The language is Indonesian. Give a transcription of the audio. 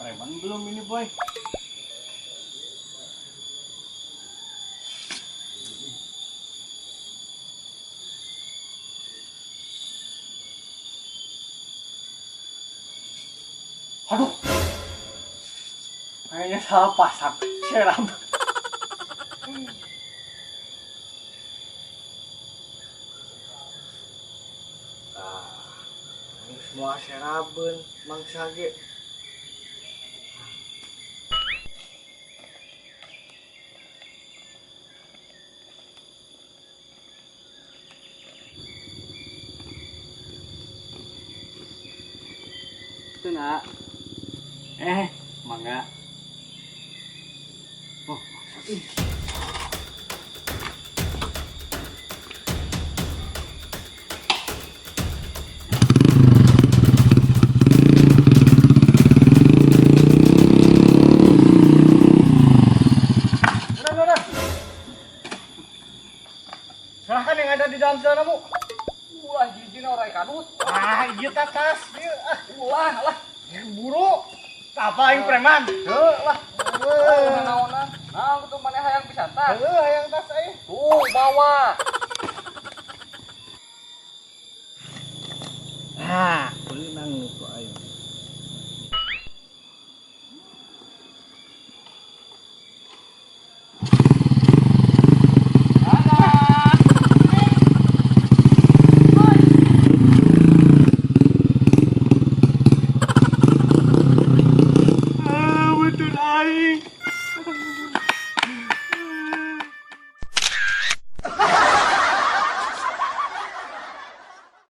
preman belum ini boy? Aduh, kayaknya salah pasang serap. Nah, ini semua seraben, mangsa ge. Itu nak. Mangga. Oh, ih. Udah. Serahkan yang ada di dalam celanamu. Ulah jijina orang kanut. Ah, iya tas. Ulah lah. Buru. Apa yang preman? Lah. Naonan. Nah, kudu maneh hayang pisan tah. Yang tas euy. Tuh, bawa. Ah, beunang nu ku aing.